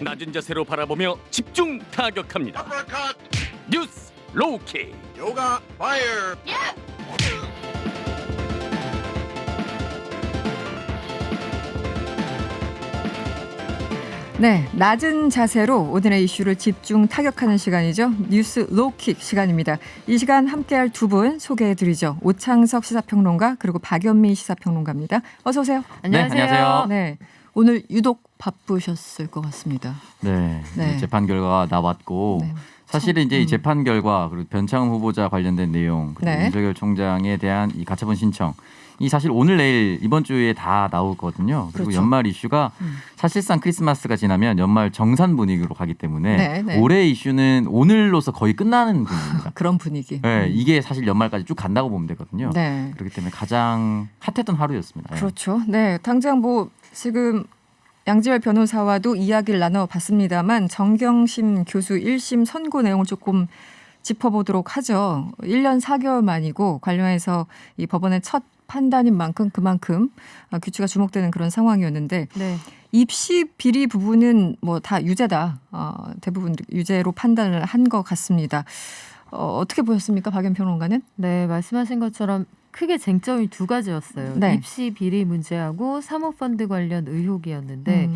낮은 자세로 바라보며 집중 타격합니다. 뉴스 로우킥. Yoga fire. 네, 낮은 자세로 오늘의 이슈를 집중 타격하는 시간이죠. 뉴스 로우킥 시간입니다. 이 시간 함께할 두 분 소개해드리죠. 오창석 시사평론가 그리고 박연미 시사평론가입니다. 어서 오세요. 안녕하세요. 네, 안녕하세요. 네, 오늘 유독 바쁘셨을 것 같습니다. 네, 네. 재판 결과가 나왔고 네. 사실은 이제 이 재판 결과 그리고 변창흠 후보자 관련된 내용 그리고 네. 윤석열 총장에 대한 이 가처분 신청 이 사실 오늘 내일 이번 주에 다 나오거든요. 그리고 그렇죠. 연말 이슈가 사실상 크리스마스가 지나면 연말 정산 분위기로 가기 때문에 네, 네. 올해 이슈는 오늘로서 거의 끝나는 분위기입니다. 그런 분위기. 네, 이게 사실 연말까지 쭉 간다고 보면 되거든요. 네. 그렇기 때문에 가장 핫했던 하루였습니다. 그렇죠. 네, 당장 뭐 지금 양지열 변호사와도 이야기를 나눠봤습니다만 정경심 교수 1심 선고 내용을 조금 짚어보도록 하죠. 1년 4개월 만이고 관련해서 이 법원의 첫 판단인 만큼 그만큼 규칙가 주목되는 그런 상황이었는데 네. 입시 비리 부분은 뭐 다 유죄다. 대부분 유죄로 판단을 한 것 같습니다. 어떻게 보셨습니까, 박연 평론가는? 네, 말씀하신 것처럼 크게 쟁점이 두 가지였어요. 네. 입시 비리 문제하고 사모펀드 관련 의혹이었는데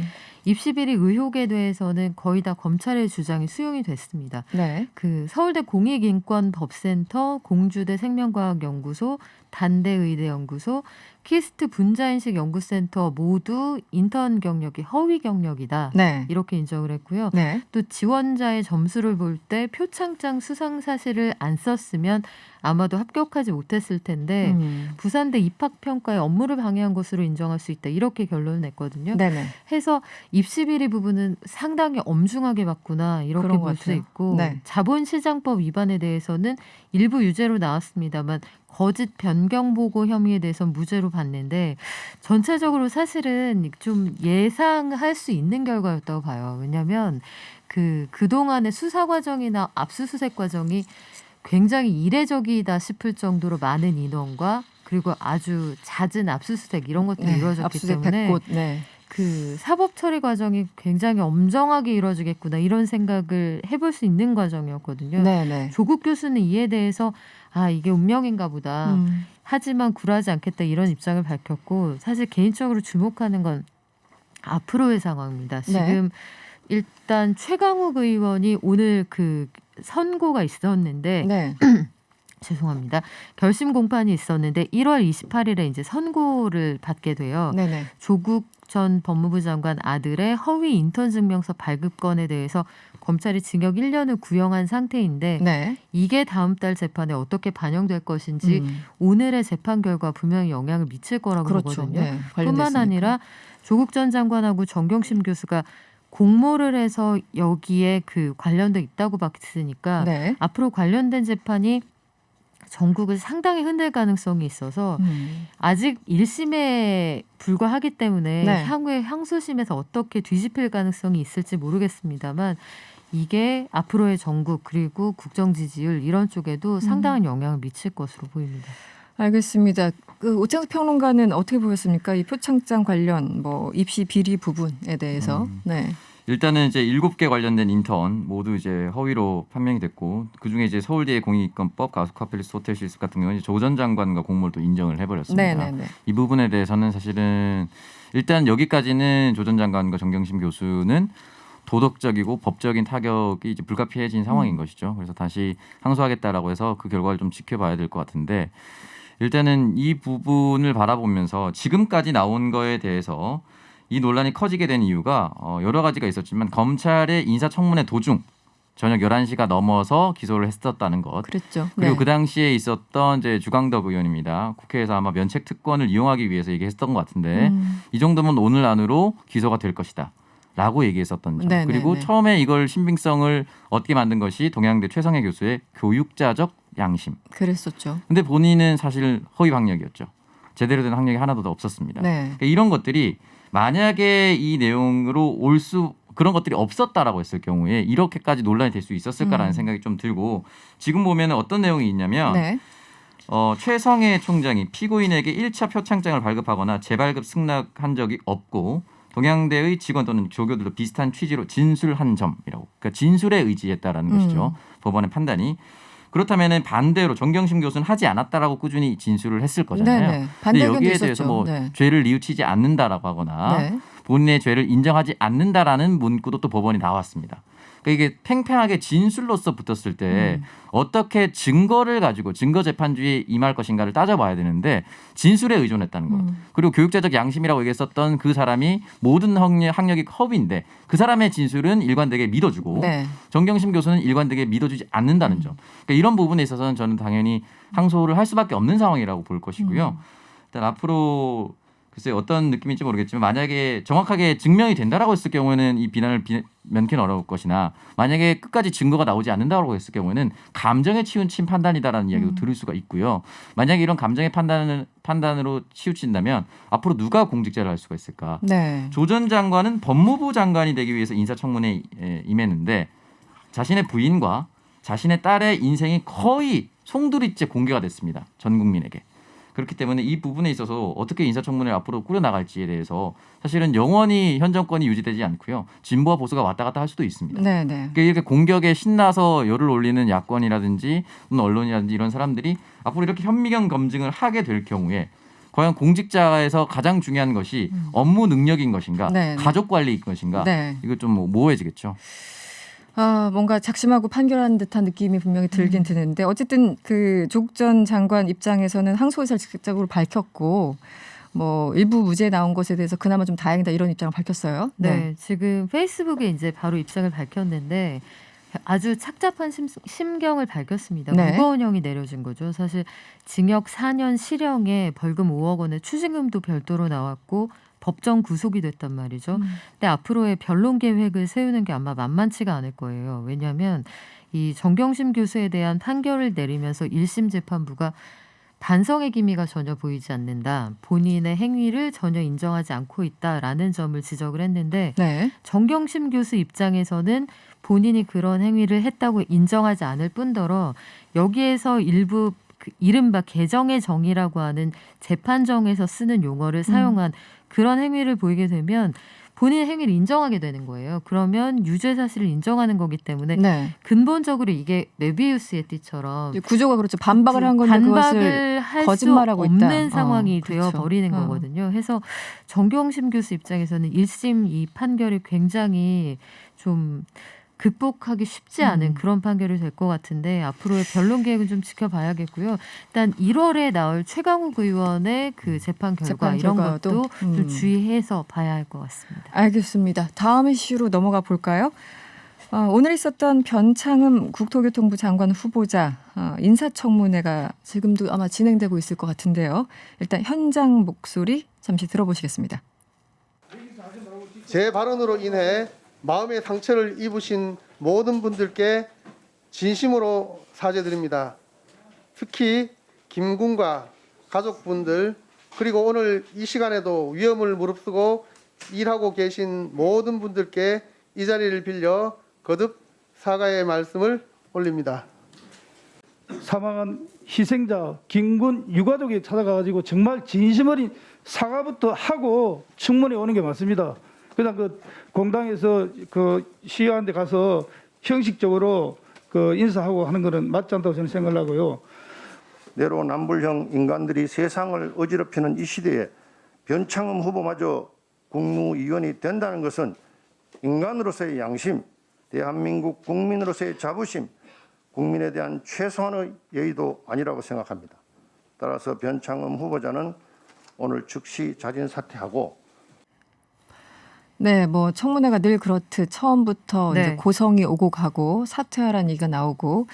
입시 비리 의혹에 대해서는 거의 다 검찰의 주장이 수용이 됐습니다. 네. 그 서울대 공익인권법센터, 공주대 생명과학연구소, 단대의대연구소, 키스트 분자인식연구센터 모두 인턴 경력이 허위 경력이다. 네. 이렇게 인정을 했고요. 네. 또 지원자의 점수를 볼 때 표창장 수상 사실을 안 썼으면 아마도 합격하지 못했을 텐데 부산대 입학평가에 업무를 방해한 것으로 인정할 수 있다. 이렇게 결론을 냈거든요. 네네. 해서 입시비리 부분은 상당히 엄중하게 봤구나 이렇게 그런 것 볼 수 같아요. 있고 네. 자본시장법 위반에 대해서는 일부 유죄로 나왔습니다만 거짓 변경 보고 혐의에 대해서는 무죄로 봤는데 전체적으로 사실은 좀 예상할 수 있는 결과였다고 봐요. 왜냐하면 그동안의 수사 과정이나 압수수색 과정이 굉장히 이례적이다 싶을 정도로 많은 인원과 그리고 아주 잦은 압수수색 이런 것들이 네. 이루어졌기 압수수색 때문에 100곳. 네. 그 사법 처리 과정이 굉장히 엄정하게 이루어지겠구나 이런 생각을 해볼 수 있는 과정이었거든요. 네네. 조국 교수는 이에 대해서 이게 운명인가 보다. 하지만 굴하지 않겠다 이런 입장을 밝혔고 사실 개인적으로 주목하는 건 앞으로의 상황입니다. 지금 일단 최강욱 의원이 오늘 그 선고가 있었는데 네. 죄송합니다. 결심 공판이 있었는데 1월 28일에 이제 선고를 받게 돼요. 네네. 조국 전 법무부 장관 아들의 허위 인턴 증명서 발급 건에 대해서 검찰이 징역 1년을 구형한 상태인데 네. 이게 다음 달 재판에 어떻게 반영될 것인지 오늘의 재판 결과 분명히 영향을 미칠 거라고 그렇죠. 보거든요. 네. 뿐만 관련됐으니까. 아니라 조국 전 장관하고 정경심 교수가 공모를 해서 여기에 그 관련돼 있다고 봤으니까 네. 앞으로 관련된 재판이 전국을 상당히 흔들 가능성이 있어서 아직 1심에 불과하기 때문에 네. 향후에 항소심에서 어떻게 뒤집힐 가능성이 있을지 모르겠습니다만 이게 앞으로의 전국 그리고 국정 지지율 이런 쪽에도 상당한 영향을 미칠 것으로 보입니다. 알겠습니다. 그 오창석 평론가는 어떻게 보셨습니까? 이 표창장 관련 뭐 입시 비리 부분에 대해서. 네. 일단은 이제 7개 관련된 인턴 모두 이제 허위로 판명이 됐고 그중에 이제 서울대 공익인권법, 가수카펠리스 호텔 실습 같은 경우는 조 전 장관과 공모를 또 인정을 해버렸습니다. 네네네. 이 부분에 대해서는 사실은 일단 여기까지는 조 전 장관과 정경심 교수는 도덕적이고 법적인 타격이 이제 불가피해진 상황인 것이죠. 그래서 다시 항소하겠다라고 해서 그 결과를 좀 지켜봐야 될 것 같은데 일단은 이 부분을 바라보면서 지금까지 나온 거에 대해서 이 논란이 커지게 된 이유가 여러 가지가 있었지만 검찰의 인사청문회 도중 저녁 11시가 넘어서 기소를 했었다는 것. 그랬죠. 그리고 네. 그 당시에 있었던 이제 주광덕 의원입니다. 국회에서 아마 면책 특권을 이용하기 위해서 얘기했던 것 같은데 이 정도면 오늘 안으로 기소가 될 것이다. 라고 얘기했었던 점. 네네네. 그리고 처음에 이걸 신빙성을 얻게 만든 것이 동양대 최성해 교수의 교육자적 양심. 그랬었죠. 근데 본인은 사실 허위 학력이었죠. 제대로 된 학력이 하나도 없었습니다. 네. 그러니까 이런 것들이 만약에 이 내용으로 그런 것들이 없었다라고 했을 경우에 이렇게까지 논란이 될 수 있었을까라는 생각이 좀 들고 지금 보면 어떤 내용이 있냐면 네. 최성해 총장이 피고인에게 1차 표창장을 발급하거나 재발급 승낙한 적이 없고 동양대의 직원 또는 조교들도 비슷한 취지로 진술한 점이라고. 그러니까 진술에 의지했다라는 것이죠. 법원의 판단이. 그렇다면은 반대로 정경심 교수는 하지 않았다라고 꾸준히 진술을 했을 거잖아요. 네네. 반대 근데 의견도 여기에 대해서 있었죠. 뭐 네. 죄를 뉘우치지 않는다라고 하거나 네. 본인의 죄를 인정하지 않는다라는 문구도 또 법원이 나왔습니다. 그러니까 이게 팽팽하게 진술로서 붙었을 때 어떻게 증거를 가지고 증거 재판주의에 임할 것인가를 따져봐야 되는데 진술에 의존했다는 거. 그리고 교육자적 양심이라고 얘기했었던 그 사람이 모든 학력이 허위인데 그 사람의 진술은 일관되게 믿어주고 네. 정경심 교수는 일관되게 믿어주지 않는다는 점. 그러니까 이런 부분에 있어서는 저는 당연히 항소를 할 수밖에 없는 상황이라고 볼 것이고요. 일단 앞으로 글쎄 어떤 느낌인지 모르겠지만 만약에 정확하게 증명이 된다라고 했을 경우에는 이 비난을 면키는 어려울 것이나 만약에 끝까지 증거가 나오지 않는다고 했을 경우에는 감정에 치우친 판단이다라는 이야기도 들을 수가 있고요. 만약에 이런 감정의 판단으로 치우친다면 앞으로 누가 공직자를 할 수가 있을까? 네. 조 전 장관은 법무부 장관이 되기 위해서 인사청문회에 임했는데 자신의 부인과 자신의 딸의 인생이 거의 송두리째 공개가 됐습니다. 전 국민에게. 그렇기 때문에 이 부분에 있어서 어떻게 인사청문회를 앞으로 꾸려나갈지에 대해서 사실은 영원히 현 정권이 유지되지 않고요. 진보와 보수가 왔다 갔다 할 수도 있습니다. 네. 네. 그러니까 이렇게 공격에 신나서 열을 올리는 야권이라든지 언론이라든지 이런 사람들이 앞으로 이렇게 현미경 검증을 하게 될 경우에 과연 공직자에서 가장 중요한 것이 업무 능력인 것인가, 네. 가족 관리인 것인가, 네. 이거 좀 모호해지겠죠. 뭔가 작심하고 판결하는 듯한 느낌이 분명히 들긴 드는데 어쨌든 그 조국 전 장관 입장에서는 항소 의사를 직접적으로 밝혔고 뭐 일부 무죄 나온 것에 대해서 그나마 좀 다행이다 이런 입장을 밝혔어요. 네, 지금 페이스북에 이제 바로 입장을 밝혔는데 아주 착잡한 심경을 밝혔습니다. 네. 무거운 형이 내려진 거죠. 사실 징역 4년 실형에 벌금 5억 원의 추징금도 별도로 나왔고 법정 구속이 됐단 말이죠. 근데 앞으로의 변론 계획을 세우는 게 아마 만만치가 않을 거예요. 왜냐하면 이 정경심 교수에 대한 판결을 내리면서 1심 재판부가 반성의 기미가 전혀 보이지 않는다. 본인의 행위를 전혀 인정하지 않고 있다라는 점을 지적을 했는데 네. 정경심 교수 입장에서는 본인이 그런 행위를 했다고 인정하지 않을 뿐더러 여기에서 일부 이른바 개정의 정의라고 하는 재판정에서 쓰는 용어를 사용한 그런 행위를 보이게 되면 본인의 행위를 인정하게 되는 거예요. 그러면 유죄 사실을 인정하는 거기 때문에 네. 근본적으로 이게 메비우스의 띠처럼 구조가 그렇죠. 반박을 한 건데 그것을 반박을 할 수 거짓말하고 없는 있다. 상황이 그렇죠. 되어버리는 거거든요. 해서 정경심 교수 입장에서는 1심 이 판결이 굉장히 좀 극복하기 쉽지 않은 그런 판결이 될 것 같은데 앞으로의 변론 계획은 좀 지켜봐야겠고요. 일단 1월에 나올 최강욱 의원의 그 재판 결과 이런 결과도, 것도 좀 주의해서 봐야 할 것 같습니다. 알겠습니다. 다음 이슈로 넘어가 볼까요? 오늘 있었던 변창흠 국토교통부 장관 후보자 인사청문회가 지금도 아마 진행되고 있을 것 같은데요. 일단 현장 목소리 잠시 들어보시겠습니다. 제 발언으로 인해 마음의 상처를 입으신 모든 분들께 진심으로 사죄드립니다. 특히 김 군과 가족분들 그리고 오늘 이 시간에도 위험을 무릅쓰고 일하고 계신 모든 분들께 이 자리를 빌려 거듭 사과의 말씀을 올립니다. 사망한 희생자 김군 유가족이 찾아가가지고 정말 진심 어린 사과부터 하고 청문회 오는 게 맞습니다. 그냥 그 공당에서 그 시위하는 데 가서 형식적으로 그 인사하고 하는 거는 맞지 않다고 저는 생각하고요. 내로남불형 인간들이 세상을 어지럽히는 이 시대에 변창흠 후보마저 국무위원이 된다는 것은 인간으로서의 양심, 대한민국 국민으로서의 자부심, 국민에 대한 최소한의 예의도 아니라고 생각합니다. 따라서 변창흠 후보자는 오늘 즉시 자진 사퇴하고 네, 뭐 청문회가 늘 그렇듯 처음부터 네. 이제 고성이 오고 가고 사퇴하라는 얘기가 나오고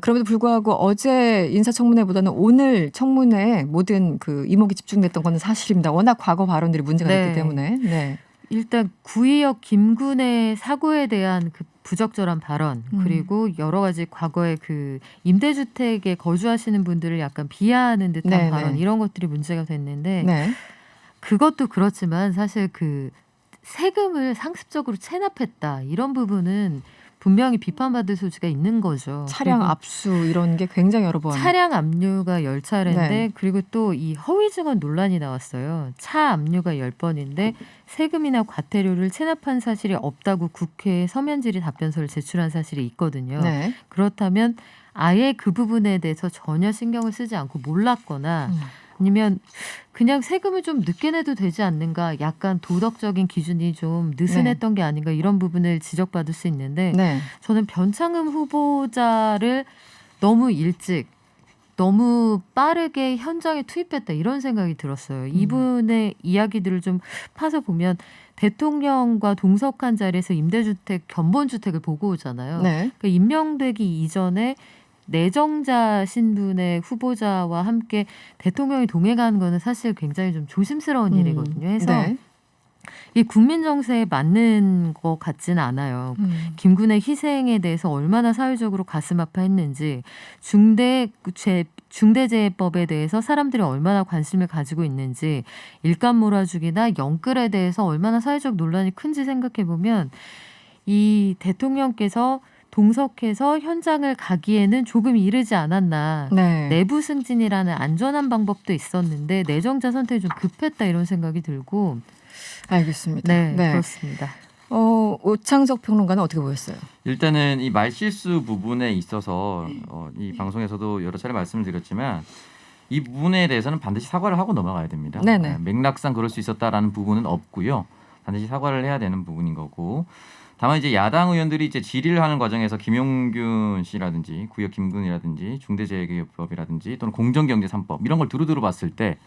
그럼에도 불구하고 어제 인사청문회보다는 오늘 청문회에 모든 그 이목이 집중됐던 건 사실입니다. 워낙 과거 발언들이 문제가 네. 됐기 때문에. 네. 일단 구의역 김군의 사고에 대한 그 부적절한 발언 그리고 여러 가지 과거에 그 임대주택에 거주하시는 분들을 약간 비하하는 듯한 네, 발언 네. 이런 것들이 문제가 됐는데 네. 그것도 그렇지만 사실 그 세금을 상습적으로 체납했다 이런 부분은 분명히 비판받을 소지가 있는 거죠. 차량 그리고 압수 이런 게 굉장히 여러 번. 차량 압류가 10차례인데 네. 그리고 또 이 허위 증언 논란이 나왔어요. 차 압류가 10번인데 세금이나 과태료를 체납한 사실이 없다고 국회에 서면 질의 답변서를 제출한 사실이 있거든요. 네. 그렇다면 아예 그 부분에 대해서 전혀 신경을 쓰지 않고 몰랐거나 아니면 그냥 세금을 좀 늦게 내도 되지 않는가, 약간 도덕적인 기준이 좀 느슨했던 게 아닌가, 이런 부분을 지적받을 수 있는데 네. 저는 변창흠 후보자를 너무 일찍 너무 빠르게 현장에 투입했다, 이런 생각이 들었어요. 이분의 이야기들을 좀 파서 보면 대통령과 동석한 자리에서 임대주택, 견본주택을 보고 오잖아요. 네. 그러니까 임명되기 이전에 내정자 신분의 후보자와 함께 대통령이 동행하는 거는 사실 굉장히 좀 조심스러운 일이거든요. 해서 네. 이 국민 정세에 맞는 것 같지는 않아요. 김군의 희생에 대해서 얼마나 사회적으로 가슴 아파했는지, 중대재해법에 대해서 사람들이 얼마나 관심을 가지고 있는지, 일감 몰아주기나 영끌에 대해서 얼마나 사회적 논란이 큰지 생각해 보면 이 대통령께서 동석해서 현장을 가기에는 조금 이르지 않았나. 네. 내부 승진이라는 안전한 방법도 있었는데 내정자 선택이 좀 급했다, 이런 생각이 들고. 알겠습니다. 네, 그렇습니다. 오창석 평론가는 어떻게 보였어요? 일단은 이 말실수 부분에 있어서 이 방송에서도 여러 차례 말씀을 드렸지만 이 부분에 대해서는 반드시 사과를 하고 넘어가야 됩니다. 네네. 맥락상 그럴 수 있었다라는 부분은 없고요. 반드시 사과를 해야 되는 부분인 거고. 다만 이제 야당 의원들이 이제 질의를 하는 과정에서 김용균 씨라든지 구역 김군이라든지 중대재해기업법이라든지 또는 공정경제 3법 이런 걸 두루두루 봤을 때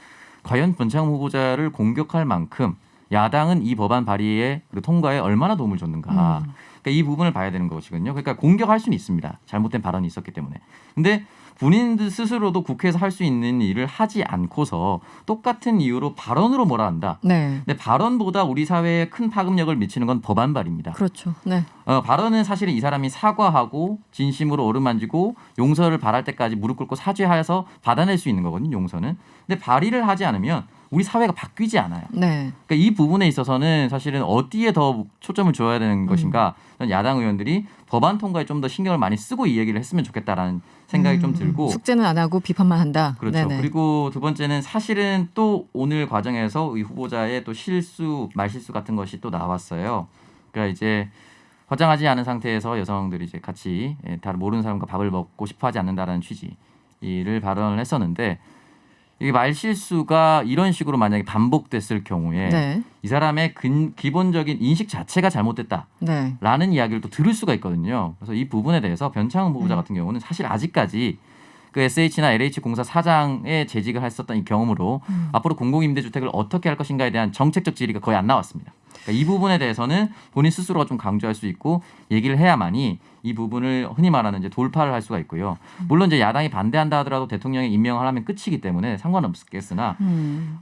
과연 변창흠 후보자를 공격할 만큼 야당은 이 법안 발의에 그리고 통과에 얼마나 도움을 줬는가. 그러니까 이 부분을 봐야 되는 것이거든요. 그러니까 공격할 수는 있습니다. 잘못된 발언이 있었기 때문에. 근데 본인들 스스로도 국회에서 할 수 있는 일을 하지 않고서 똑같은 이유로 발언으로 뭐라 한다. 네. 근데 발언보다 우리 사회에 큰 파급력을 미치는 건 법안 발의입니다. 그렇죠. 네. 발언은 사실은 이 사람이 사과하고 진심으로 어루만지고 용서를 바랄 때까지 무릎 꿇고 사죄해서 받아낼 수 있는 거거든요. 용서는. 근데 발의를 하지 않으면 우리 사회가 바뀌지 않아요. 네. 그러니까 이 부분에 있어서는 사실은 어디에 더 초점을 줘야 되는 것인가. 야당 의원들이 법안 통과에 좀 더 신경을 많이 쓰고 이 얘기를 했으면 좋겠다라는 생각이 좀 들고. 숙제는 안 하고 비판만 한다. 그렇죠. 네네. 그리고 두 번째는 사실은 또 오늘 과정에서 이 후보자의 또 실수, 말실수 같은 것이 또 나왔어요. 그러니까 이제 화장하지 않은 상태에서 여성들이 이제 같이 다른 모르는 사람과 밥을 먹고 싶어하지 않는다라는 취지를 발언을 했었는데, 이게 말실수가 이런 식으로 만약에 반복됐을 경우에 네. 이 사람의 기본적인 인식 자체가 잘못됐다라는 네. 이야기를 또 들을 수가 있거든요. 그래서 이 부분에 대해서 변창흠 후보자 같은 경우는 사실 아직까지 그 SH나 LH 공사 사장에 재직을 했었던 이 경험으로 앞으로 공공임대주택을 어떻게 할 것인가에 대한 정책적 질의가 거의 안 나왔습니다. 그러니까 이 부분에 대해서는 본인 스스로가 좀 강조할 수 있고 얘기를 해야만이 이 부분을 흔히 말하는 이제 돌파를 할 수가 있고요. 물론 이제 야당이 반대한다 하더라도 대통령이 임명을 하면 끝이기 때문에 상관없겠으나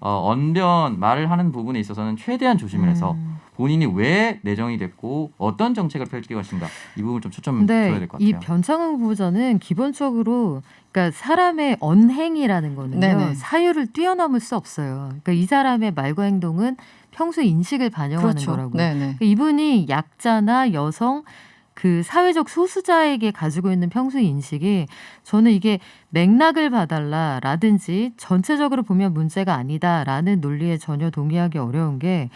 언변 말을 하는 부분에 있어서는 최대한 조심을 해서 본인이 왜 내정이 됐고 어떤 정책을 펼칠 것인가 이 부분을 좀 초점 줘야 될 것 같아요. 이 변창흠 후보자는 기본적으로 그러니까 사람의 언행이라는 거는요, 네네. 사유를 뛰어넘을 수 없어요. 그러니까 이 사람의 말과 행동은 평소 인식을 반영하는 그렇죠. 거라고요. 네네. 그러니까 이분이 약자나 여성, 그 사회적 소수자에게 가지고 있는 평소 인식이, 저는 이게 맥락을 봐달라라든지 전체적으로 보면 문제가 아니다라는 논리에 전혀 동의하기 어려운 게,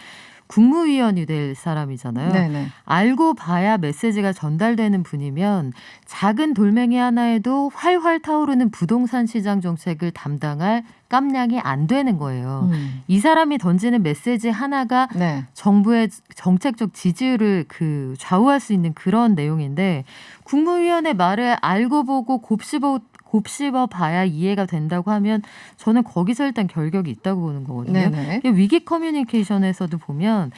국무위원이 될 사람이잖아요. 네네. 알고 봐야 메시지가 전달되는 분이면 작은 돌멩이 하나에도 활활 타오르는 부동산 시장 정책을 담당할 깜냥이 안 되는 거예요. 이 사람이 던지는 메시지 하나가 네. 정부의 정책적 지지율을 좌우할 수 있는 그런 내용인데, 국무위원의 말을 알고 보고 곱씹어 봐야 이해가 된다고 하면 저는 거기서 일단 결격이 있다고 보는 거거든요. 네네. 위기 커뮤니케이션에서도 보면,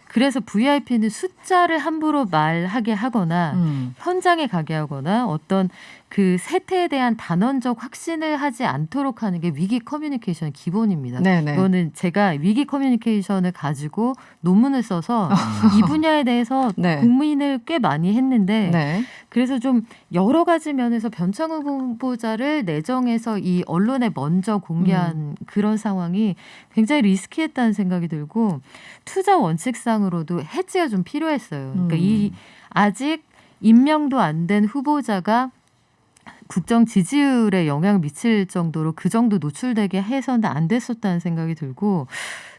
그래서 VIP는 숫자를 함부로 말하게 하거나 현장에 가게 하거나 어떤 그 세태에 대한 단언적 확신을 하지 않도록 하는 게 위기 커뮤니케이션의 기본입니다. 네네. 이거는 제가 위기 커뮤니케이션을 가지고 논문을 써서 이 분야에 대해서 네. 고민을 꽤 많이 했는데, 네. 그래서 좀 여러 가지 면에서 변창흠 후보자를 내정해서 이 언론에 먼저 공개한 그런 상황이 굉장히 리스키했다는 생각이 들고, 투자 원칙상으로도 해지가 좀 필요했어요. 그러니까 아직 임명도 안 된 후보자가 국정 지지율에 영향을 미칠 정도로 그 정도 노출되게 해서는 안 됐었다는 생각이 들고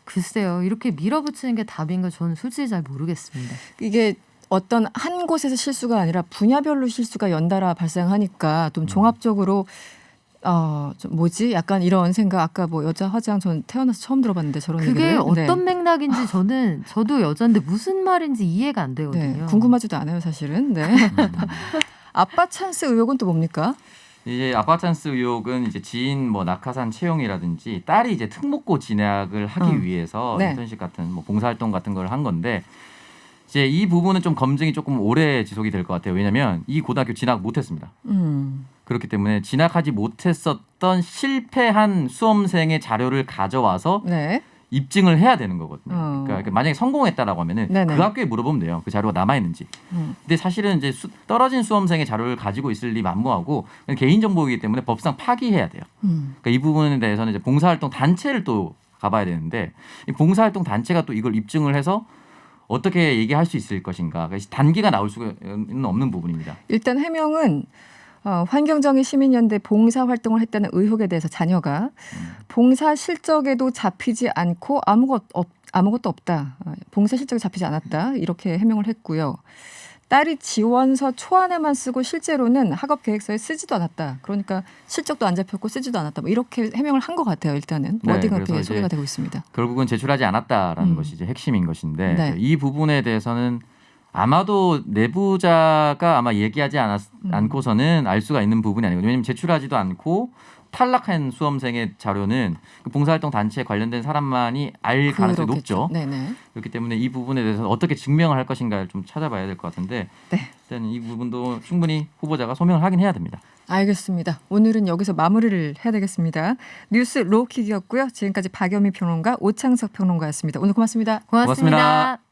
글쎄요. 이렇게 밀어붙이는 게 답인가 저는 솔직히 잘 모르겠습니다. 이게 어떤 한 곳에서 실수가 아니라 분야별로 실수가 연달아 발생하니까 좀 종합적으로 좀 뭐지? 약간 이런 생각. 아까 뭐 여자 화장 전 태어나서 처음 들어봤는데 저런 그게 얘기를. 어떤 맥락인지 저도 여자인데 무슨 말인지 이해가 안 되거든요. 네, 궁금하지도 않아요, 사실은. 네. 아빠 찬스 의혹은 또 뭡니까? 이제 아빠 찬스 의혹은 이제 지인 뭐 낙하산 채용이라든지 딸이 이제 특목고 진학을 하기 위해서 네. 인턴십 같은 뭐 봉사활동 같은 걸 한 건데 이제 이 부분은 좀 검증이 조금 오래 지속이 될 것 같아요. 왜냐하면 이 고등학교 진학 못했습니다. 그렇기 때문에 진학하지 못했었던 실패한 수험생의 자료를 가져와서 네. 입증을 해야 되는 거거든요. 그러니까 만약에 성공했다라고 하면은 네네. 그 학교에 물어보면 돼요. 그 자료가 남아 있는지. 근데 사실은 이제 떨어진 수험생의 자료를 가지고 있을 리 만무하고 개인 정보이기 때문에 법상 파기해야 돼요. 그러니까 이 부분에 대해서는 이제 봉사활동 단체를 또 가봐야 되는데 이 봉사활동 단체가 또 이걸 입증을 해서 어떻게 얘기할 수 있을 것인가. 그러니까 단계가 나올 수는 없는 부분입니다. 일단 해명은 환경정의 시민연대 봉사활동을 했다는 의혹에 대해서 자녀가 봉사 실적에도 잡히지 않고 아무것도 없다. 봉사 실적에 잡히지 않았다. 이렇게 해명을 했고요. 딸이 지원서 초안에만 쓰고 실제로는 학업 계획서에 쓰지도 않았다. 그러니까 실적도 안 잡혔고 쓰지도 않았다. 뭐 이렇게 해명을 한 것 같아요. 일단은 네, 워딩 그래서 그렇게 이제 소개가 되고 있습니다. 결국은 제출하지 않았다라는 것이 이제 핵심인 것인데 네. 이 부분에 대해서는 아마도 내부자가 아마 얘기하지 않고서는 알 수가 있는 부분이 아니거든요. 왜냐하면 제출하지도 않고 탈락한 수험생의 자료는 그 봉사활동 단체에 관련된 사람만이 알 가능성이 그렇겠죠. 높죠. 네네. 그렇기 때문에 이 부분에 대해서 어떻게 증명을 할 것인가를 좀 찾아봐야 될 것 같은데 네. 일단 이 부분도 충분히 후보자가 소명을 하긴 해야 됩니다. 알겠습니다. 오늘은 여기서 마무리를 해야 되겠습니다. 뉴스 로우킥이었고요. 지금까지 박여미 평론가, 오창석 평론가였습니다. 오늘 고맙습니다. 고맙습니다. 고맙습니다.